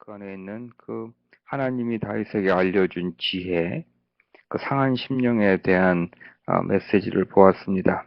그 안에 있는 그 하나님이 다윗에게 알려준 지혜, 그 상한 심령에 대한 메시지를 보았습니다.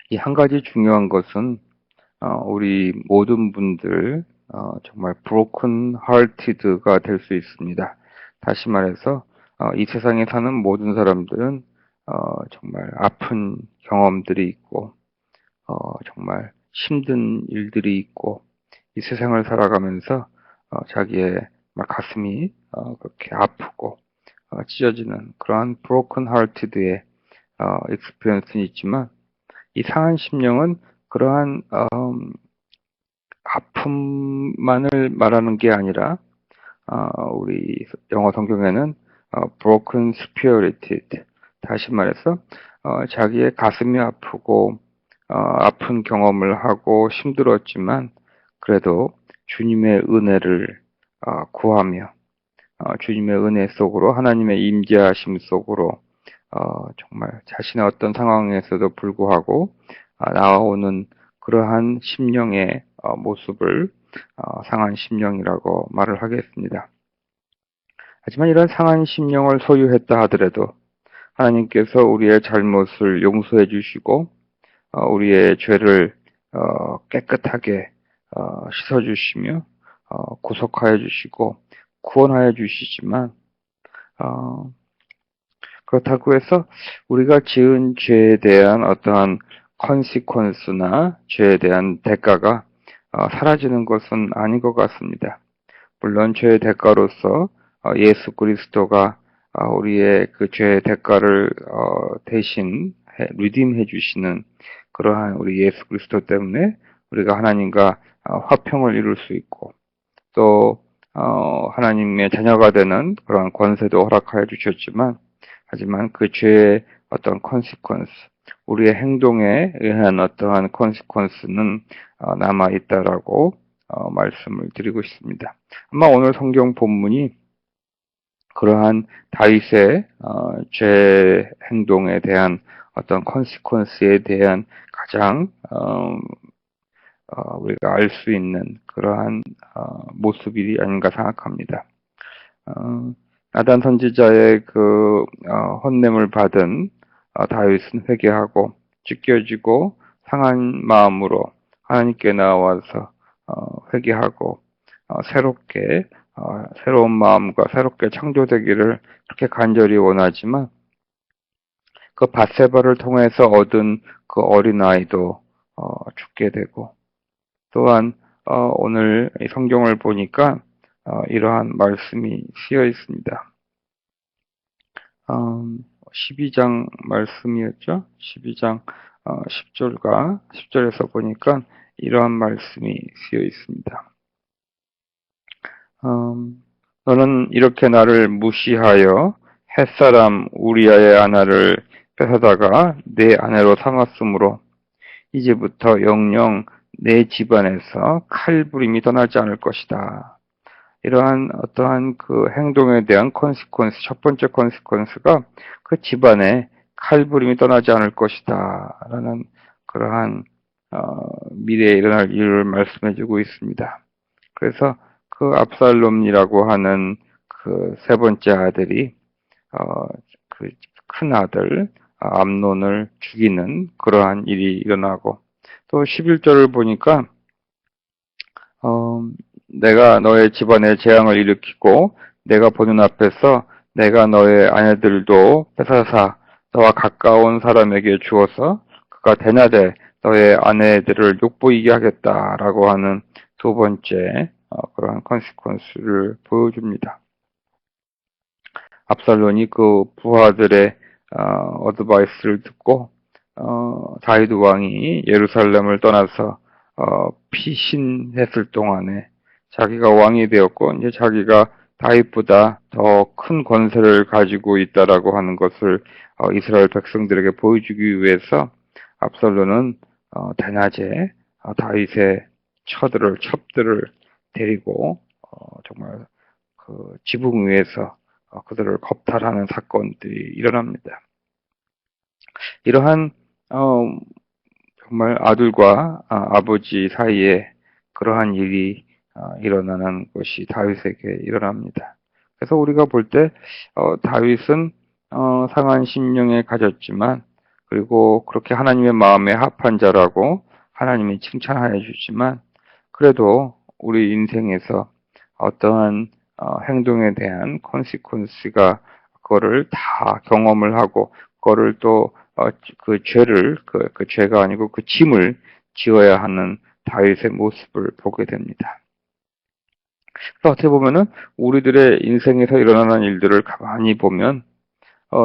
이 한 가지 중요한 것은 우리 모든 분들 정말 broken hearted가 될 수 있습니다. 다시 말해서 이 세상에 사는 모든 사람들은 정말 아픈 경험들이 있고 정말 힘든 일들이 있고 이 세상을 살아가면서 자기의 막 가슴이 그렇게 아프고 찢어지는 그러한 broken hearted의 experience는 있지만 이 상한 심령은 그러한 아픔만을 말하는 게 아니라 우리 영어 성경에는 broken spirited 다시 말해서 자기의 가슴이 아프고 아픈 경험을 하고 힘들었지만 그래도 주님의 은혜를 구하며 주님의 은혜 속으로 하나님의 임재하심 속으로 정말 자신의 어떤 상황에서도 불구하고 나아오는 그러한 심령의 모습을 상한 심령이라고 말을 하겠습니다. 하지만 이런 상한 심령을 소유했다 하더라도 하나님께서 우리의 잘못을 용서해 주시고 우리의 죄를 깨끗하게 씻어 주시며 구속하여 주시고 구원하여 주시지만 그렇다고 해서 우리가 지은 죄에 대한 어떠한 컨시퀀스나 죄에 대한 대가가 사라지는 것은 아닌 것 같습니다. 물론 죄의 대가로서 예수 그리스도가 우리의 그 죄의 대가를 대신 리딤해 주시는 그러한 우리 예수 그리스도 때문에 우리가 하나님과 화평을 이룰 수 있고 또 하나님의 자녀가 되는 그러한 권세도 허락하여 주셨지만 하지만 그 죄의 어떤 컨시퀀스 우리의 행동에 의한 어떠한 컨시퀀스는 남아 있다라고 말씀을 드리고 싶습니다. 아마 오늘 성경 본문이 그러한 다윗의 죄 행동에 대한 어떤 컨시퀀스에 대한 가장 우리가 알 수 있는 그러한 모습이 아닌가 생각합니다. 나단 선지자의 그 혼냄을 받은 다윗은 회개하고 찢겨지고 상한 마음으로 하나님께 나와서 회개하고 새롭게 새로운 마음과 새롭게 창조되기를 그렇게 간절히 원하지만 그 밧세바를 통해서 얻은 그 어린아이도 죽게 되고 또한 오늘 이 성경을 보니까 이러한 말씀이 쓰여 있습니다. 12장 말씀이었죠. 12장 10절에서 보니까 이러한 말씀이 쓰여 있습니다. 너는 이렇게 나를 무시하여 햇사람 우리아의 아내를 뺏어다가 내 아내로 삼았으므로 이제부터 영영 내 집안에서 칼부림이 떠나지 않을 것이다. 이러한 어떠한 그 행동에 대한 컨시퀀스, 첫 번째 컨시퀀스가 그 집안에 칼부림이 떠나지 않을 것이다. 라는 그러한 미래에 일어날 일을 말씀해주고 있습니다. 그래서 그 압살롬이라고 하는 그 세 번째 아들이 그 큰 아들 암논을 죽이는 그러한 일이 일어나고 또 11절을 보니까 내가 너의 집안에 재앙을 일으키고 내가 보는 앞에서 내가 너의 아내들도 뺏어사 너와 가까운 사람에게 주어서 그가 대낮에 너의 아내들을 욕보이게 하겠다라고 하는 두 번째 그러한 컨시퀀스를 보여줍니다. 압살론이 그 부하들의 어드바이스를 듣고 다윗 왕이 예루살렘을 떠나서 피신했을 동안에 자기가 왕이 되었고 이제 자기가 다윗보다 더 큰 권세를 가지고 있다라고 하는 것을 이스라엘 백성들에게 보여주기 위해서 압살론은 대낮에 다윗의 첩들을 데리고 정말 그 지붕 위에서 그들을 겁탈하는 사건들이 일어납니다. 이러한 정말 아들과 아버지 사이에 그러한 일이 일어나는 것이 다윗에게 일어납니다. 그래서 우리가 볼 때 다윗은 상한 심령에 가졌지만 그리고 그렇게 하나님의 마음에 합한 자라고 하나님이 칭찬하여 주지만 그래도 우리 인생에서 어떠한 행동에 대한 컨시퀀스가 그거를 다 경험을 하고 그거를 또 그 죄를 그 죄가 아니고 그 짐을 지어야 하는 다윗의 모습을 보게 됩니다. 그래서 어떻게 보면은 우리들의 인생에서 일어나는 일들을 가만히 보면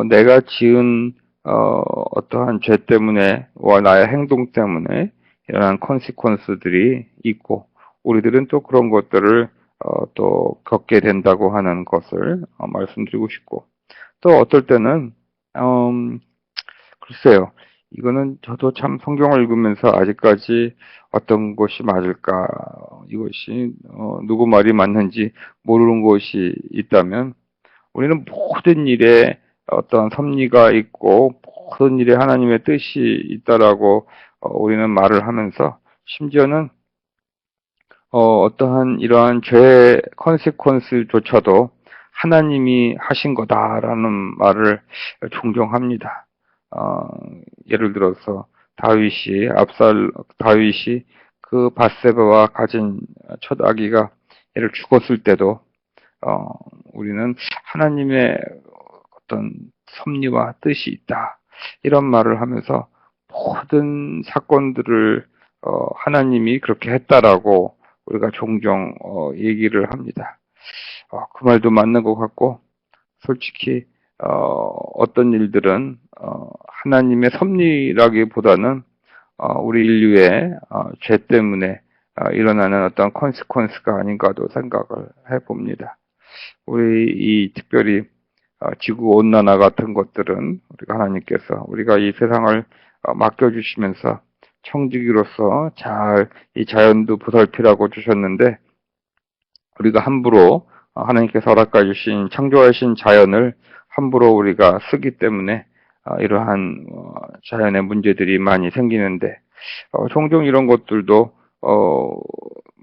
내가 지은 어떠한 죄 때문에와 나의 행동 때문에 일어난 컨시퀀스들이 있고 우리들은 또 그런 것들을 또 겪게 된다고 하는 것을 말씀드리고 싶고 또 어떨 때는 글쎄요. 이거는 저도 참 성경을 읽으면서 아직까지 어떤 것이 맞을까, 이것이 누구 말이 맞는지 모르는 것이 있다면 우리는 모든 일에 어떤 섭리가 있고 모든 일에 하나님의 뜻이 있다라고 우리는 말을 하면서 심지어는 어떠한 이러한 죄의 컨시퀀스조차도 하나님이 하신 거다라는 말을 종종 합니다. 어, 예를 들어서 다윗이 그 밧세바와 가진 첫 아기가 얘를 죽었을 때도 어, 우리는 하나님의 어떤 섭리와 뜻이 있다. 이런 말을 하면서 모든 사건들을 하나님이 그렇게 했다라고 우리가 종종 얘기를 합니다. 그 말도 맞는 것 같고 솔직히 어떤 일들은 하나님의 섭리라기보다는 우리 인류의 죄 때문에 일어나는 어떤 컨시퀀스가 아닌가도 생각을 해봅니다. 우리 이 특별히 지구 온난화 같은 것들은 우리가 하나님께서 우리가 이 세상을 맡겨주시면서 청지기로서 잘 이 자연도 보살피라고 주셨는데 우리가 함부로 하나님께서 허락해 주신 창조하신 자연을 함부로 우리가 쓰기 때문에 이러한 자연의 문제들이 많이 생기는데 종종 이런 것들도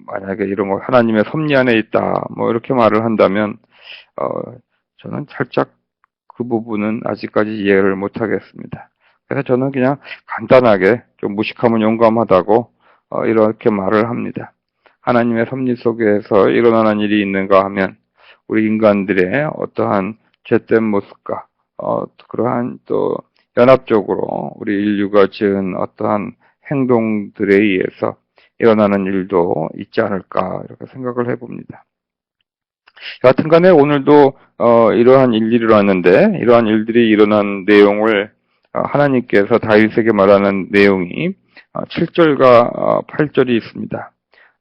만약에 이런 거 하나님의 섭리 안에 있다 뭐 이렇게 말을 한다면 어, 저는 살짝 그 부분은 아직까지 이해를 못 하겠습니다. 그래서 저는 그냥 간단하게 좀 무식하면 용감하다고 이렇게 말을 합니다. 하나님의 섭리 속에서 일어나는 일이 있는가 하면 우리 인간들의 어떠한 죄된 모습과 그러한 또 연합적으로 우리 인류가 지은 어떠한 행동들에 의해서 일어나는 일도 있지 않을까 이렇게 생각을 해봅니다. 여하튼 간에 오늘도 이러한 일들이 일어났는데 이러한 일들이 일어난 내용을 하나님께서 다윗에게 말하는 내용이 7절과 8절이 있습니다.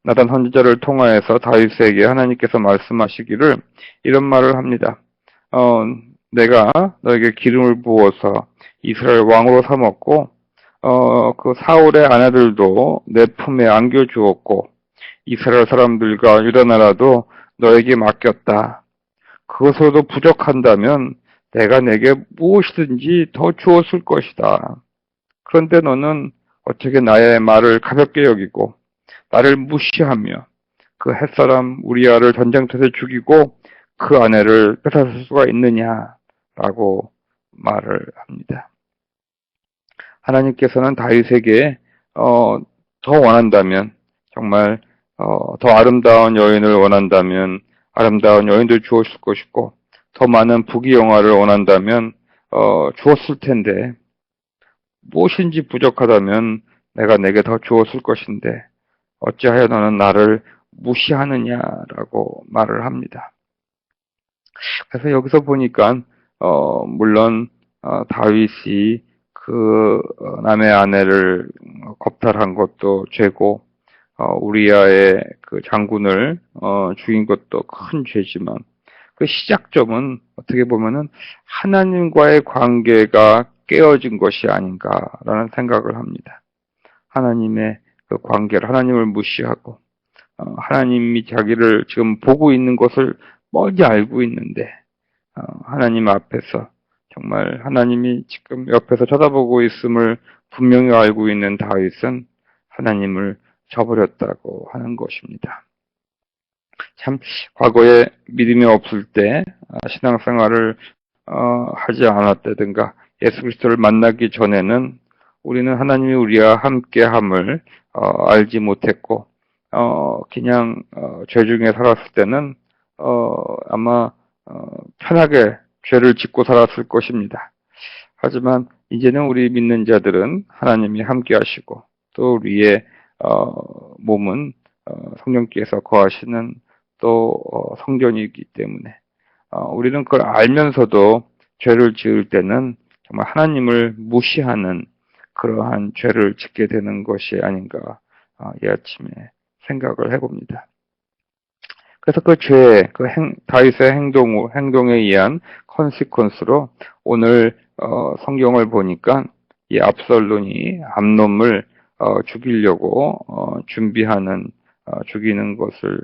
나단 선지자를 통하여서 다윗에게 하나님께서 말씀하시기를 이런 말을 합니다. 내가 너에게 기름을 부어서 이스라엘 왕으로 삼았고 그 사울의 아내들도 내 품에 안겨주었고 이스라엘 사람들과 유다 나라도 너에게 맡겼다. 그것으로도 부족한다면 내가 내게 무엇이든지 더 주었을 것이다. 그런데 너는 어떻게 나의 말을 가볍게 여기고 나를 무시하며 그 햇사람 우리아를 전쟁터에서 죽이고 그 아내를 뺏어갈 수가 있느냐라고 말을 합니다. 하나님께서는 다윗에게 더 원한다면 정말 더 아름다운 여인을 원한다면 아름다운 여인들 주었을 것이고 더 많은 부귀영화를 원한다면 주었을 텐데 무엇인지 부족하다면 내가 내게 더 주었을 것인데 어찌하여 너는 나를 무시하느냐라고 말을 합니다. 그래서 여기서 보니까 물론 다윗이 그 남의 아내를 겁탈한 것도 죄고 우리아의 그 장군을 죽인 것도 큰 죄지만 그 시작점은 어떻게 보면은 하나님과의 관계가 깨어진 것이 아닌가라는 생각을 합니다. 하나님의 그 관계를 하나님을 무시하고 하나님이 자기를 지금 보고 있는 것을 멀리 알고 있는데 하나님 앞에서 정말 하나님이 지금 옆에서 쳐다보고 있음을 분명히 알고 있는 다윗은 하나님을 저버렸다고 하는 것입니다. 참 과거에 믿음이 없을 때 신앙생활을 하지 않았다든가 예수 그리스도를 만나기 전에는 우리는 하나님이 우리와 함께함을 알지 못했고 그냥 죄 중에 살았을 때는 아마 편하게 죄를 짓고 살았을 것입니다. 하지만 이제는 우리 믿는 자들은 하나님이 함께하시고 또 우리의 몸은 성령께서 거하시는 또 성전이기 때문에 우리는 그걸 알면서도 죄를 지을 때는 정말 하나님을 무시하는 그러한 죄를 짓게 되는 것이 아닌가 이 아침에 생각을 해봅니다. 그래서 그 죄, 다윗의 행동에 의한 컨시퀀스로 오늘 성경을 보니까 이 압살론이 암놈을 죽이려고 죽이는 것을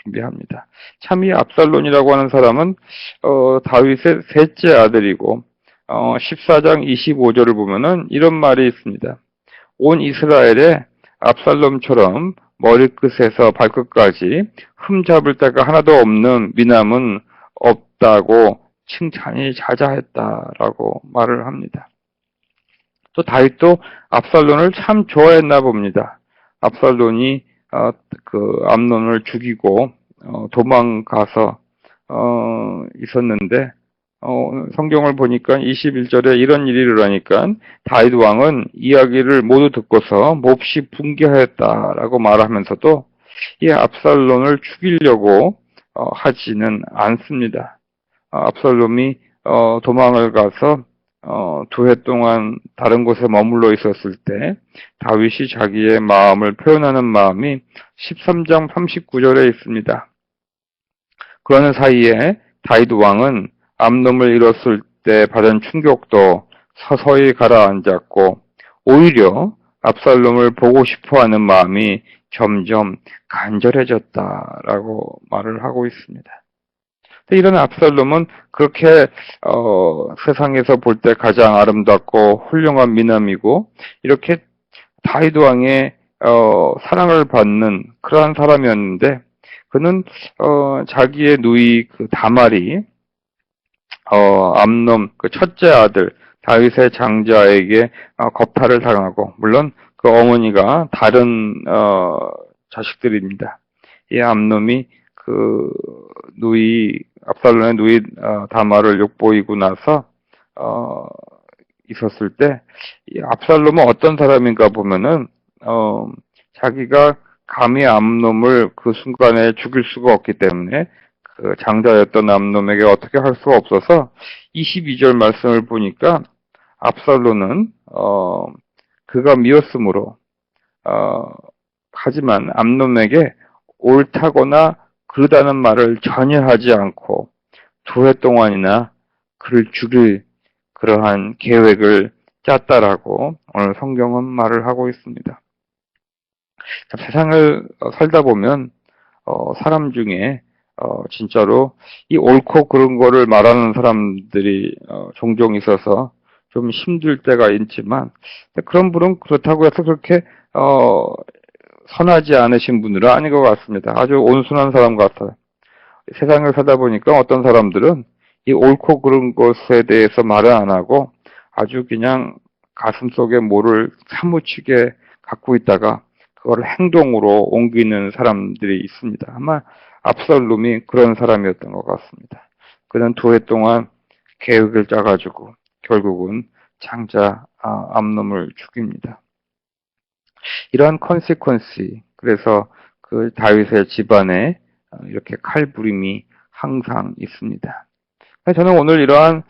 준비합니다. 참 이 압살론이라고 하는 사람은 다윗의 셋째 아들이고 14장 25절을 보면은 이런 말이 있습니다. 온 이스라엘에 압살롬처럼 머리끝에서 발끝까지 흠잡을 데가 하나도 없는 미남은 없다고 칭찬이 자자했다라고 말을 합니다. 또 다윗도 압살론을 참 좋아했나 봅니다. 압살론이 그 암논을 죽이고 도망가서 있었는데 성경을 보니까 21절에 이런 일이 일어나니까 다윗 왕은 이야기를 모두 듣고서 몹시 붕괴하였다라고 말하면서도 이 압살롬을 죽이려고 하지는 않습니다. 압살롬이 도망을 가서 2해 동안 다른 곳에 머물러 있었을 때 다윗이 자기의 마음을 표현하는 마음이 13장 39절에 있습니다. 그러는 사이에 다윗 왕은 암놈을 잃었을 때 받은 충격도 서서히 가라앉았고 오히려 압살롬을 보고 싶어하는 마음이 점점 간절해졌다라고 말을 하고 있습니다. 이런 압살롬은 그렇게 세상에서 볼 때 가장 아름답고 훌륭한 미남이고 이렇게 다윗 왕의 사랑을 받는 그러한 사람이었는데 그는 자기의 누이 그 다말이 암놈 그 첫째 아들 다윗의 장자에게 겁탈을 당하고 물론 그 어머니가 다른 자식들입니다. 이 암놈이 그 압살롬의 누이 다말을 욕보이고 나서 있었을 때 이 압살롬은 어떤 사람인가 보면은 자기가 감히 암놈을 그 순간에 죽일 수가 없기 때문에 그 장자였던 암놈에게 어떻게 할 수가 없어서 22절 말씀을 보니까 압살롬은 그가 미웠으므로 하지만 암놈에게 옳다거나 그러다는 말을 전혀 하지 않고 2해 동안이나 그를 죽일 그러한 계획을 짰다라고 오늘 성경은 말을 하고 있습니다. 세상을 살다 보면 사람 중에 진짜로 이 옳고 그른 거를 말하는 사람들이 종종 있어서 좀 힘들 때가 있지만 그런 분은 그렇다고 해서 그렇게 선하지 않으신 분들은 아닌 것 같습니다. 아주 온순한 사람 같아요. 세상을 살다 보니까 어떤 사람들은 이 옳고 그른 것에 대해서 말을 안 하고 아주 그냥 가슴속에 뭐를 사무치게 갖고 있다가 그걸 행동으로 옮기는 사람들이 있습니다. 아마 압살롬이 그런 사람이었던 것 같습니다. 그는 2해 동안 계획을 짜가지고 결국은 장자 암놈을 죽입니다. 이러한 컨시퀀스, 그래서 그 다윗의 집안에 이렇게 칼부림이 항상 있습니다. 저는 오늘 이러한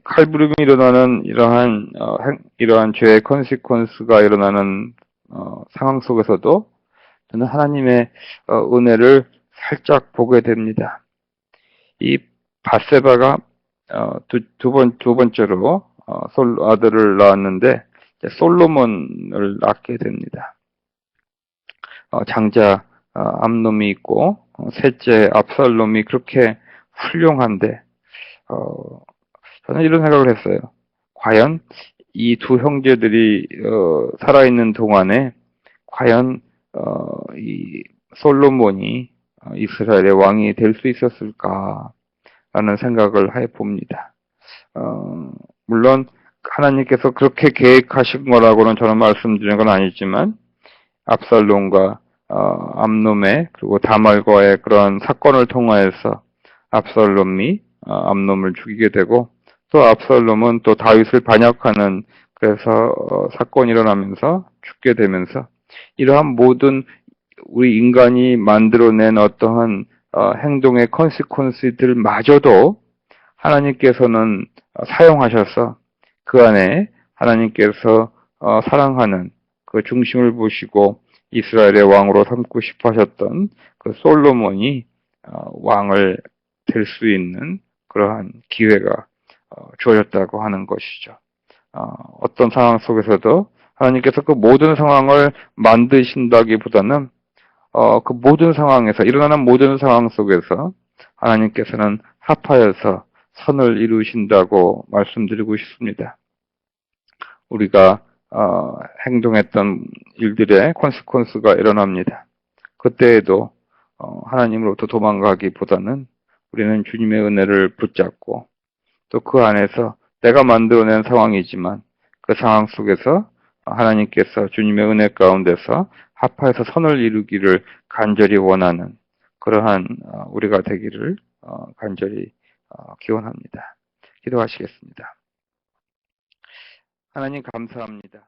칼부림이 일어나는 이러한 죄의 컨시퀀스가 일어나는 상황 속에서도 저는 하나님의 은혜를 살짝 보게 됩니다. 이 밧세바가 두 번째로 아들을 낳았는데 솔로몬을 낳게 됩니다. 장자 암놈이 있고 셋째 압살롬이 그렇게 훌륭한데 저는 이런 생각을 했어요. 과연 이 2 형제들이 살아있는 동안에 과연 이 솔로몬이 이스라엘의 왕이 될 수 있었을까라는 생각을 해봅니다. 물론 하나님께서 그렇게 계획하신 거라고는 저는 말씀드리는 건 아니지만 압살롬과 암놈의 그리고 다말과의 그런 사건을 통하여서 압살롬이 암놈을 죽이게 되고 또 압살롬은 또 다윗을 반역하는 그래서 사건이 일어나면서 죽게 되면서 이러한 모든 우리 인간이 만들어낸 어떠한 행동의 컨시퀀스들마저도 하나님께서는 사용하셔서 그 안에 하나님께서 사랑하는 그 중심을 보시고 이스라엘의 왕으로 삼고 싶어 하셨던 그 솔로몬이 왕을 될 수 있는 그러한 기회가 주어졌다고 하는 것이죠. 어떤 상황 속에서도 하나님께서 그 모든 상황을 만드신다기보다는 그 모든 상황에서 일어나는 모든 상황 속에서 하나님께서는 합하여서 선을 이루신다고 말씀드리고 싶습니다. 우리가 행동했던 일들의 콘시퀀스가 일어납니다. 그때에도 하나님으로부터 도망가기보다는 우리는 주님의 은혜를 붙잡고 또 그 안에서 내가 만들어낸 상황이지만 그 상황 속에서 하나님께서 주님의 은혜 가운데서 합하여서 선을 이루기를 간절히 원하는 그러한 우리가 되기를 간절히 기원합니다. 기도하시겠습니다. 하나님 감사합니다.